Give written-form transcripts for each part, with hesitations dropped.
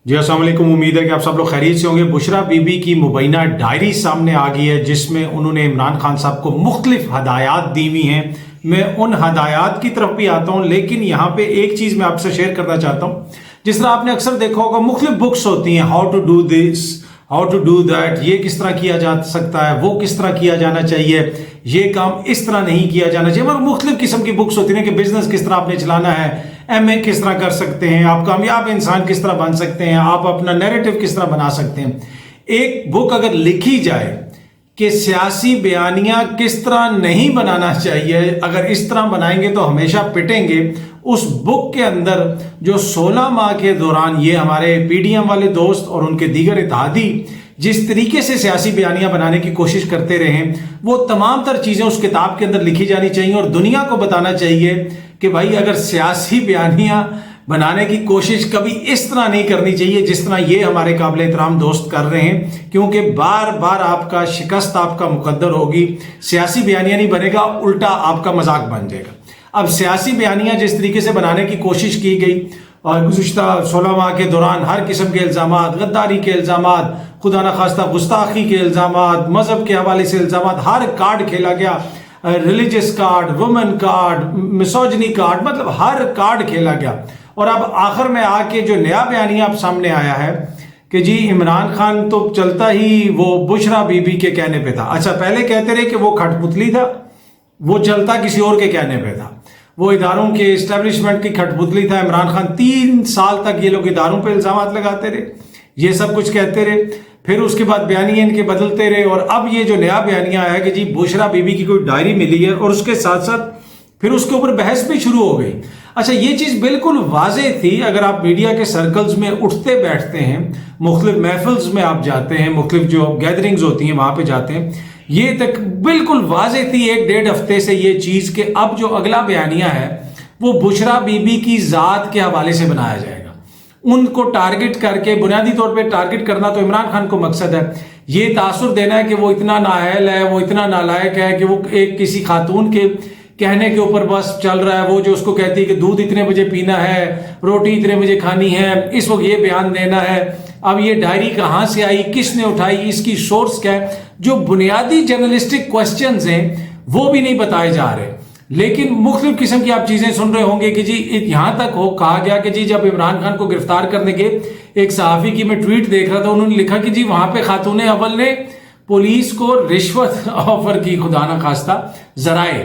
जी अस्सलाम वालेकुम। उम्मीद है कि आप सब लोग खैरियत से होंगे। बुशरा बीबी की मुबैना डायरी सामने आ गई है जिसमें उन्होंने इमरान खान साहब को मुख्तलिफ हदायत दी हुई हैं। मैं उन हदायत की तरफ भी आता हूं, लेकिन यहाँ पे एक चीज़ मैं आपसे शेयर करना चाहता हूँ। जिस तरह आपने अक्सर देखा होगा मुख्तलिफ बुक्स होती हैं, how to do this, how to do that, ये किस तरह किया जा सकता है, वो किस तरह किया जाना चाहिए, ये काम इस तरह नहीं किया जाना चाहिए। मतलब मुख्तलिफ किस्म की बुक्स होती हैं कि बिजनेस किस तरह आपने चलाना है, एमए किस तरह कर सकते हैं, आप कामयाब इंसान किस तरह बन सकते हैं, आप अपना नैरेटिव किस तरह बना सकते हैं। एक बुक अगर लिखी जाए कि सियासी बयानियां किस तरह नहीं बनाना चाहिए, अगर इस तरह बनाएंगे तो हमेशा पिटेंगे, उस बुक के अंदर जो 16 माह के दौरान ये हमारे पीडीएम वाले दोस्त और उनके दीगर इत्तेहादी जिस तरीके से सियासी बयानियां बनाने की कोशिश करते रहे, वो तमाम तर चीज़ें उस किताब के अंदर लिखी जानी चाहिए और दुनिया को बताना चाहिए कि भाई अगर सियासी बयानियां बनाने की कोशिश कभी इस तरह नहीं करनी चाहिए जिस तरह ये हमारे काबिल एहतराम दोस्त कर रहे हैं, क्योंकि बार बार आपका शिकस्त आपका मुकद्दर होगी। सियासी बयानियां नहीं बनेगा, उल्टा आपका मजाक बन जाएगा। अब सियासी बयानियां जिस तरीके से बनाने की कोशिश की गई और गुज़िश्ता 16 माह के दौरान हर किस्म के इल्ज़ामात, गद्दारी के इल्ज़ामात, खुदा न खास्ता गुस्ताखी के इल्ज़ामात, मजहब के हवाले से इल्ज़ामात, हर कार्ड खेला गया, religious card, women card, misogyny card, मतलब हर कार्ड खेला गया। और अब आखिर में आके जो नया बयानिया अब सामने आया है कि जी इमरान खान तो चलता ही वो बुशरा बीबी के कहने पे था। अच्छा, पहले कहते रहे कि वो खटपुतली था, वो चलता किसी और के कहने पे था, वो इदारों के इस्टेब्लिशमेंट की खटपुतली था। इमरान खान 3 साल तक ये लोग इदारों पे इल्जाम लगाते रहे, ये सब कुछ कहते रहे, फिर उसके बाद बयानिए इनके बदलते रहे और अब ये जो नया बयानिया आया कि जी बुशरा बीबी की कोई डायरी मिली है और उसके साथ साथ फिर उसके ऊपर बहस भी शुरू हो गई। अच्छा, ये चीज़ बिल्कुल वाजे थी, अगर आप मीडिया के सर्कल्स में उठते बैठते हैं, मुख्तलिफ महफिल्स में आप जाते हैं, मुख्तलिफ जो गैदरिंग्स होती हैं वहाँ पे जाते हैं, ये तक बिल्कुल वाजे थी 1-1.5 हफ्ते से ये चीज़ कि अब जो अगला बयानिया है वो बुशरा बीबी की ज़ात के हवाले से बनाया जाएगा। उनको टारगेट करके, बुनियादी तौर पे टारगेट करना तो इमरान खान को मकसद है, ये तासुर देना है कि वो इतना नाअहल है, वो इतना नालायक है कि वो एक किसी खातून के कहने के ऊपर बस चल रहा है। वो जो उसको कहती है कि दूध इतने बजे पीना है, रोटी इतने बजे खानी है, इस वक्त ये बयान देना है। अब ये डायरी कहाँ से आई, किसने उठाई, इसकी सोर्स क्या है, जो बुनियादी जर्नलिस्टिक क्वेश्चंस हैं वो भी नहीं बताए जा रहे। लेकिन मुख्तलिफ किस्म की आप चीज़ें सुन रहे होंगे कि जी यहाँ तक हो कहा गया कि जी जब इमरान खान को गिरफ्तार करने के एक सहाफ़ी की मैं ट्वीट देख रहा था, उन्होंने लिखा कि जी वहाँ पे खातून अव्वल ने पुलिस को रिश्वत ऑफर की, खुदा न खास्ता जराए,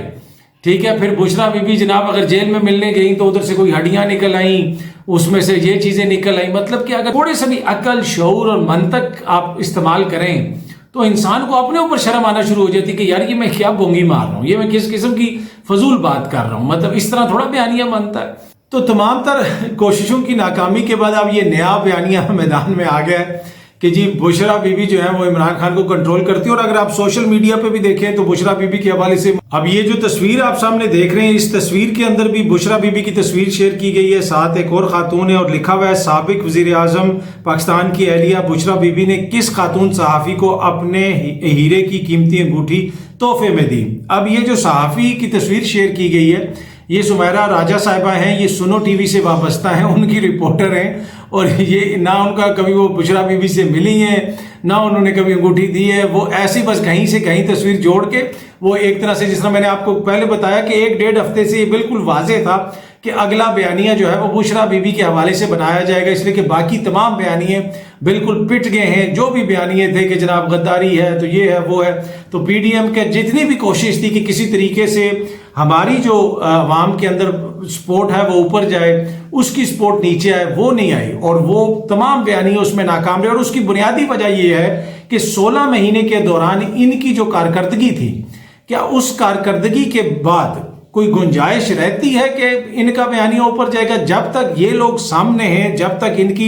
ठीक है। फिर बुशरा बीबी जनाब अगर जेल में मिलने गई तो उधर से कोई हड्डियां निकल आई, उसमें से ये चीज़ें निकल आई। मतलब कि अगर थोड़े से भी अकल, शऊर और मंतक आप इस्तेमाल करें तो इंसान को अपने ऊपर शर्म आना शुरू हो जाती है कि यार ये मैं क्या बोंगी मार रहा हूँ, ये मैं किस किस्म की फजूल बात कर रहा हूँ। मतलब इस तरह थोड़ा बयानिया बनता है। तो तमाम तर कोशिशों की नाकामी के बाद अब ये नया बयानिया मैदान में आ गया है कि जी बुशरा बीबी जो है वो इमरान खान को कंट्रोल करती है। और अगर आप सोशल मीडिया पे भी देखें तो बुशरा बीबी के हवाले से अब ये जो तस्वीर आप सामने देख रहे हैं, इस तस्वीर के अंदर भी बुशरा बीबी की तस्वीर शेयर की गई है, साथ एक और खातून है और लिखा हुआ है साबिक वजीर आजम पाकिस्तान की अहलिया बुशरा बीबी ने किस खातून सहाफ़ी को अपने हीरे की कीमती अंगूठी तोहफे में दी। अब ये जो सहाफ़ी की तस्वीर शेयर की गई है, ये सुमेरा राजा साहिबा हैं, ये सुनो टीवी से वाबस्ता हैं, उनकी रिपोर्टर हैं और ये ना उनका कभी वो बुशरा बीबी से मिली हैं, ना उन्होंने कभी अंगूठी दी है। वो ऐसी बस कहीं से कहीं तस्वीर जोड़ के वो एक तरह से, जिस तरह मैंने आपको पहले बताया कि 1-1.5 हफ्ते से ये बिल्कुल वाजे था कि अगला बयानिया जो है वो बुशरा बीबी के हवाले से बनाया जाएगा, इसलिए कि बाकी तमाम बयानिए बिल्कुल पिट गए हैं। जो भी बयानिए थे कि जनाब गद्दारी है तो ये है वो है, तो पीडीएम के जितनी भी कोशिश थी कि किसी तरीके से हमारी जो अवाम के अंदर सपोर्ट है वो ऊपर जाए, उसकी सपोर्ट नीचे आए, वो नहीं आई और वो तमाम बयानिए उसमें नाकाम रहे। और उसकी बुनियादी वजह ये है कि 16 महीने के दौरान इनकी जो कारकर्दगी थी, क्या उस कारकर्दगी के बाद कोई गुंजाइश रहती है कि इनका बयानिया ऊपर जाएगा? जब तक ये लोग सामने हैं, जब तक इनकी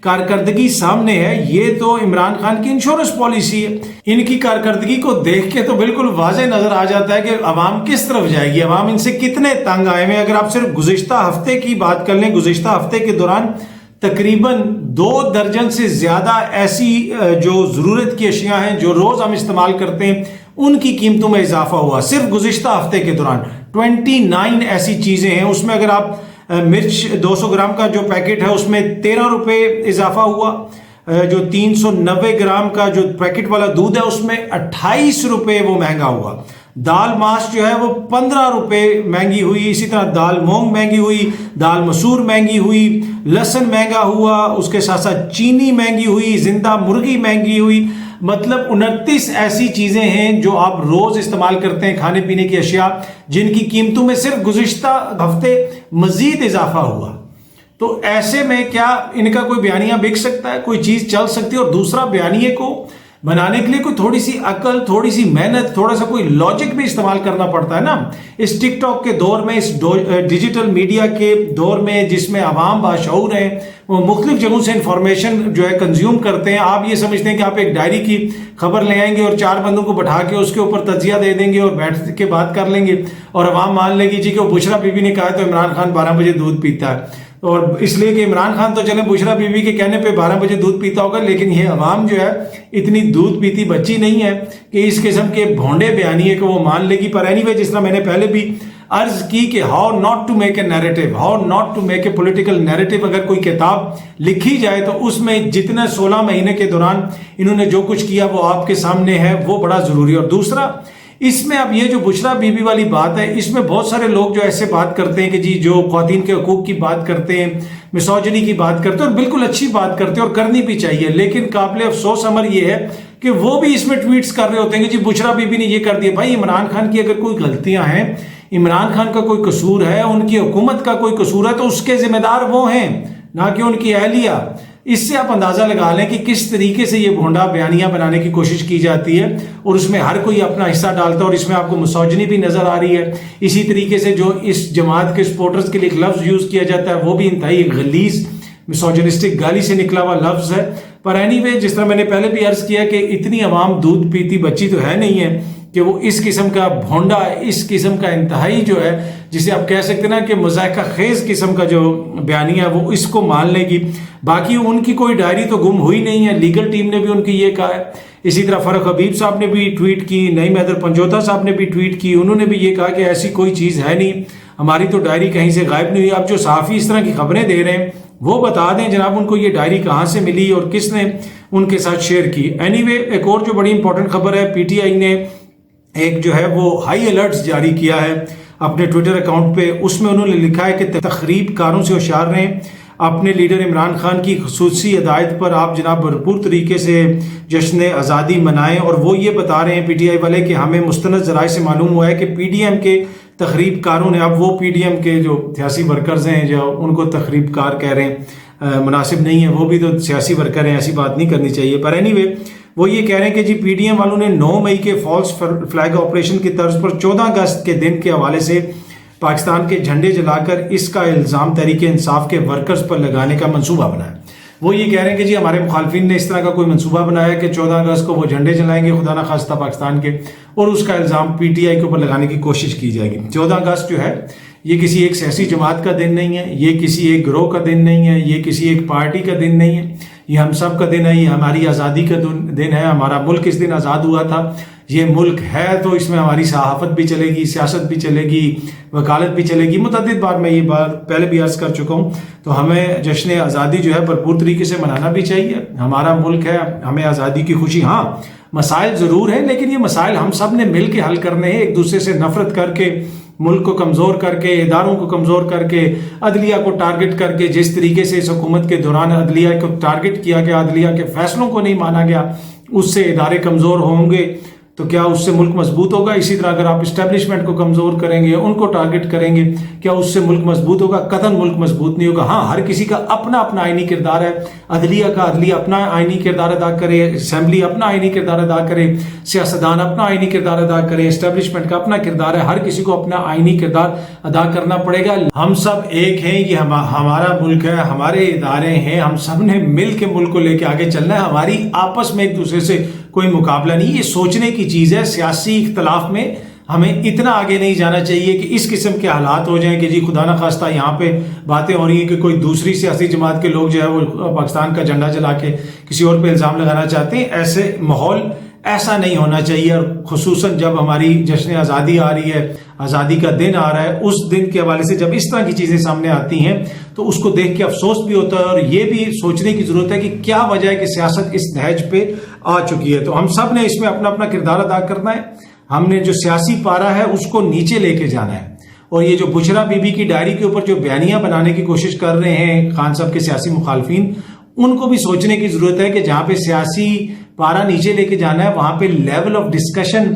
कारकर्दगी सामने है, ये तो इमरान खान की इंश्योरेंस पॉलिसी है। इनकी कारकर्दगी को देख के तो बिल्कुल वाज़े नजर आ जाता है कि अवाम किस तरफ जाएगी, अवाम इनसे कितने तंग आए हैं। अगर आप सिर्फ गुज़िश्ता हफ्ते की बात कर लें, गुज़िश्ता हफ्ते के दौरान तकरीबन 2 दर्जन से ज़्यादा ऐसी जो ज़रूरत की अशियाँ हैं जो रोज़ हम इस्तेमाल करते हैं उनकी कीमतों में इजाफा हुआ। सिर्फ गुज़िश्ता हफ्ते के दौरान 29 ऐसी चीज़ें हैं, उसमें अगर आप मिर्च 200 ग्राम का जो पैकेट है उसमें 13 रुपए इजाफा हुआ, जो 390 ग्राम का जो पैकेट वाला दूध है उसमें 28 रुपए वो महंगा हुआ। दाल मास जो है वो 15 रुपए महंगी हुई। इसी तरह दाल मूंग महंगी हुई, दाल मसूर महंगी हुई, लहसुन महंगा हुआ, उसके साथ साथ चीनी महंगी हुई, जिंदा मुर्गी महंगी हुई। मतलब 29 ऐसी चीजें हैं जो आप रोज इस्तेमाल करते हैं, खाने पीने की अशिया, जिनकी कीमतों में सिर्फ गुज़िश्ता हफ्ते मजीद इजाफा हुआ। तो ऐसे में क्या इनका कोई बयानिया बिक सकता है, कोई चीज चल सकती है? और दूसरा, बयानिए को बनाने के लिए कोई थोड़ी सी अकल, थोड़ी सी मेहनत, थोड़ा सा कोई लॉजिक भी इस्तेमाल करना पड़ता है ना। इस टिकटॉक के दौर में, इस डिजिटल मीडिया के दौर में, जिसमें अवाम बाशऊर हैं, वो मुख्तलिफ जगहों से इंफॉर्मेशन जो है कंज्यूम करते हैं। आप ये समझते हैं कि आप एक डायरी की खबर ले आएंगे और 4 बंदों को बैठा के उसके ऊपर तजिया दे देंगे और बैठ के बात कर लेंगे और अवाम मान लेगी जी कि वो बुशरा बीबी ने कहा तो इमरान खान 12 बजे दूध पीता है, और इसलिए कि इमरान खान तो चले बुशरा बीबी के कहने पे 12 बजे दूध पीता होगा। लेकिन ये अवाम जो है इतनी दूध पीती बच्ची नहीं है कि इस किस्म के भोंडे बयानिए को वो मान लेगी। पर एनीवे, जिस तरह मैंने पहले भी अर्ज की कि how not to make a narrative, how not to make a political narrative, अगर कोई किताब लिखी जाए तो उसमें जितने 16 महीने के दौरान इन्होंने जो कुछ किया वो आपके सामने है, वो बड़ा जरूरी है। और दूसरा, इसमें अब ये जो बुशरा बीबी वाली बात है, इसमें बहुत सारे लोग जो ऐसे बात करते हैं कि जी जो ख्वातीन के हकूक की बात करते हैं, मिसोजिनी की बात करते हैं, और बिल्कुल अच्छी बात करते हैं और करनी भी चाहिए। लेकिन काबिल अफसोस अमर ये है कि वो भी इसमें ट्वीट्स कर रहे होते हैं कि जी बुशरा बीबी ने ये कर दिया। भाई, इमरान खान की अगर कोई गलतियां हैं, इमरान खान का कोई कसूर है, उनकी हुकूमत का कोई कसूर है, तो उसके जिम्मेदार वो हैं, ना कि उनकी अहलिया। इससे आप अंदाजा लगा लें कि किस तरीके से ये भोंडा बयानियां बनाने की कोशिश की जाती है और उसमें हर कोई अपना हिस्सा डालता है, और इसमें आपको मिसोजिनी भी नजर आ रही है। इसी तरीके से जो इस जमात के सपोर्टर्स के लिए एक लफ्ज यूज किया जाता है वो भी इंतहाई गलीज मिसोजिनिस्टिक गाली से निकला हुआ लफ्ज है। पर एनीवे, जिस तरह मैंने पहले भी अर्ज किया कि इतनी आवाम दूध पीती बच्ची तो है नहीं है कि वो इस किस्म का भोंडा, इस किस्म का इंतहाई जो है, जिसे आप कह सकते हैं ना कि मजायका खेज किस्म का जो बयानिया है, वो इसको मान लेगी। बाकी उनकी कोई डायरी तो गुम हुई नहीं है, लीगल टीम ने भी उनकी ये कहा है। इसी तरह फरक हबीब साहब ने भी ट्वीट की, नईम हैदर पंजोता साहब ने भी ट्वीट की, उन्होंने भी ये कहा कि ऐसी कोई चीज़ है नहीं, हमारी तो डायरी कहीं से गायब नहीं हुई। अब जो सहाफ़ी इस तरह की खबरें दे रहे हैं वो बता दें जनाब उनको ये डायरी कहाँ से मिली और किसने उनके साथ शेयर की। एनीवे, एक और जो बड़ी इंपॉर्टेंट खबर है, पीटीआई ने एक जो है वो हाई अलर्ट्स जारी किया है अपने ट्विटर अकाउंट पे। उसमें उन्होंने लिखा है कि तखरीब कारों से होशियार रहें, अपने लीडर इमरान खान की खुसूसी हिदायत पर आप जनाब भरपूर तरीके से जश्न आज़ादी मनाएं। और वो ये बता रहे हैं पीटीआई वाले कि हमें मुस्तनद ज़राए से मालूम हुआ है कि पीडीएम के तखरीब कारों ने, अब वो पीडीएम के जो सियासी वर्कर्स हैं जो उनको तखरीब कार कह रहे हैं, मुनासिब नहीं है, वो भी तो सियासी वर्कर हैं, ऐसी बात नहीं करनी चाहिए। पर एनीवे, वो ये कह रहे हैं कि जी पीडीएम वालों ने 9 मई के फॉल्स फ्लैग ऑपरेशन की तर्ज पर 14 अगस्त के दिन के हवाले से पाकिस्तान के झंडे जलाकर इसका इल्ज़ाम तहरीक इंसाफ के वर्कर्स पर लगाने का मंसूबा बनाया। वो ये कह रहे हैं कि जी हमारे मुखालफिन ने इस तरह का कोई मंसूबा बनाया कि 14 अगस्त को वो झंडे जलाएंगे खुदा ना खास्ता पाकिस्तान के, और उसका इल्ज़ाम पीटीआई के ऊपर लगाने की कोशिश की जाएगी। 14 अगस्त जो है ये किसी एक सियासी जमात का दिन नहीं है, ये किसी एक ग्रोह का दिन नहीं है, ये किसी एक पार्टी का दिन नहीं है, ये हम सब का दिन है, ये हमारी आज़ादी का दिन है। हमारा मुल्क इस दिन आज़ाद हुआ था, ये मुल्क है तो इसमें हमारी सहाफ़त भी चलेगी, सियासत भी चलेगी, वकालत भी चलेगी। मुतअद्दिद बार मैं ये बात पहले भी अर्ज़ कर चुका हूँ। तो हमें जश्न आज़ादी जो है भरपूर तरीके से मनाना भी चाहिए। हमारा मुल्क है, हमें आज़ादी की खुशी, हाँ मसाइल ज़रूर है, लेकिन ये मसाइल हम सब ने मिल के हल करने हैं। एक दूसरे से नफरत करके, मुल्क को कमज़ोर करके, इदारों को कमज़ोर करके, अदलिया को टारगेट करके, जिस तरीके से इस हुकूमत के दौरान अदलिया को टारगेट किया गया, अदलिया के फैसलों को नहीं माना गया, उससे इदारे कमज़ोर होंगे तो क्या उससे मुल्क मजबूत होगा? इसी तरह अगर आप इस्टेब्लिशमेंट को कमज़ोर करेंगे, उनको टारगेट करेंगे, क्या उससे मुल्क मजबूत होगा? कतई मुल्क मजबूत नहीं होगा। हाँ, हर किसी का अपना अपना आईनी किरदार है। अदलिया का अदलिया अपना आईनी किरदार अदा करे, असम्बली अपना आईनी किरदार अदा करे, सियासतदान अपना आईनी किरदार अदा करे, इस्टेब्लिशमेंट का अपना किरदार है। हर किसी को अपना आईनी किरदार अदा करना पड़ेगा। हम सब एक हैं, ये हमारा मुल्क है, हमारे इदारे हैं, हम सब ने मिल के मुल्क को लेके आगे चलना है। हमारी आपस में एक दूसरे से कोई मुकाबला नहीं, ये सोचने की चीज़ है। सियासी इख्तलाफ में हमें इतना आगे नहीं जाना चाहिए कि इस किस्म के हालात हो जाएं कि जी खुदा ना खास्ता यहाँ पे बातें हो रही हैं कि कोई दूसरी सियासी जमात के लोग जो है वो पाकिस्तान का झंडा जला के किसी और पे इल्ज़ाम लगाना चाहते हैं। ऐसे माहौल ऐसा नहीं होना चाहिए। और खुसूसन जब हमारी जश्न आज़ादी आ रही है, आज़ादी का दिन आ रहा है, उस दिन के हवाले से जब इस तरह की चीज़ें सामने आती हैं तो उसको देख के अफसोस भी होता है और ये भी सोचने की ज़रूरत है कि क्या वजह है कि सियासत इस नहज पे आ चुकी है। तो हम सब ने इसमें अपना अपना किरदार अदा करना है। हमने जो सियासी पारा है उसको नीचे लेके जाना है। और ये जो बुशरा बीबी की डायरी के ऊपर जो बयानियां बनाने की कोशिश कर रहे हैं खान साहब के सियासी मुखालफिन, उनको भी सोचने की जरूरत है कि जहां पे सियासी पारा नीचे लेके जाना है वहां पे लेवल ऑफ डिस्कशन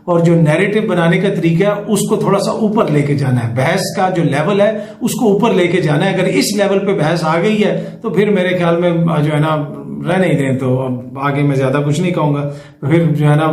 और जो नैरेटिव बनाने का तरीका है उसको थोड़ा सा ऊपर लेके जाना है। बहस का जो लेवल है उसको ऊपर लेके जाना है। अगर इस लेवल पे बहस आ गई है तो फिर मेरे ख्याल में जो है ना रहने ही दें। तो अब आगे मैं ज्यादा कुछ नहीं कहूंगा, फिर जो है ना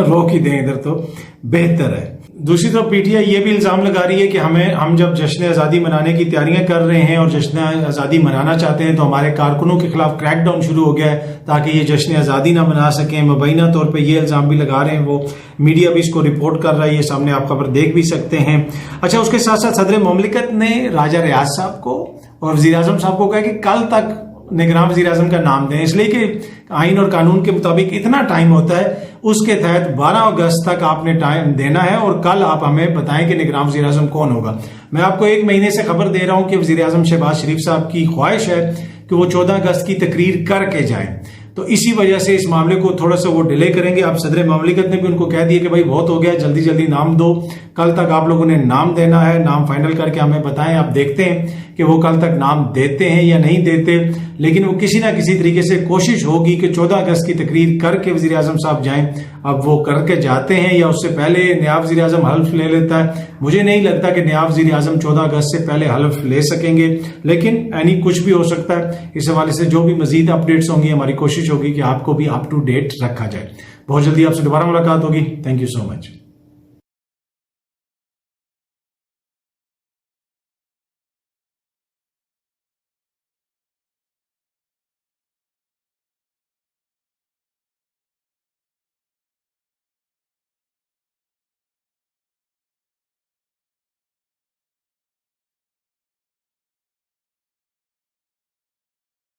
रोक ही दें इधर तो बेहतर है। दूसरी तरफ पीटीआई ये भी इल्जाम लगा रही है कि हम जब जश्न आज़ादी मनाने की तैयारियां कर रहे हैं और जश्न आज़ादी मनाना चाहते हैं तो हमारे कारकुनों के खिलाफ क्रैकडाउन शुरू हो गया है ताकि ये जश्न आज़ादी ना मना सकें। मुबैना तौर पे ये इल्जाम भी लगा रहे हैं, वो मीडिया भी इसको रिपोर्ट कर रहा है, ये सामने आप खबर देख भी सकते हैं। अच्छा, उसके साथ साथ सदर मुमलिकत ने राजा रियाज साहब को और वज़ीर आज़म साहब को कहा कि कल तक निगरान वज़ीर आज़म का नाम दें, इसलिए कि आइन और कानून के मुताबिक इतना टाइम होता है, उसके तहत 12 अगस्त तक आपने टाइम देना है और कल आप हमें बताएं कि निगरान वज़ीर आज़म कौन होगा। मैं आपको 1 महीने से खबर दे रहा हूं कि वज़ीर आज़म शहबाज शरीफ साहब की ख्वाहिश है कि वो 14 अगस्त की तकरीर करके जाएं, तो इसी वजह से इस मामले को थोड़ा सा वो डिले करेंगे। अब सदर मुमलिकत ने भी उनको कह दिया कि भाई बहुत हो गया, जल्दी जल्दी नाम दो, कल तक आप लोगों ने नाम देना है, नाम फाइनल करके हमें बताएं। आप देखते हैं कि वो कल तक नाम देते हैं या नहीं देते, लेकिन वो किसी ना किसी तरीके से कोशिश होगी कि 14 अगस्त की तकरीर करके वज़ीर आज़म साहब जाएं। अब वो करके जाते हैं या उससे पहले नायब वज़ीर आज़म हल्फ ले लेता है, मुझे नहीं लगता कि नायब वज़ीर आज़म 14 अगस्त से पहले हल्फ ले सकेंगे, लेकिन यानी कुछ भी हो सकता है। इस हवाले से जो भी मजीद अपडेट्स होंगी हमारी कोशिश होगी कि आपको भी अप टू डेट रखा जाए। बहुत जल्दी आपसे दोबारा मुलाकात होगी। Thank you so much.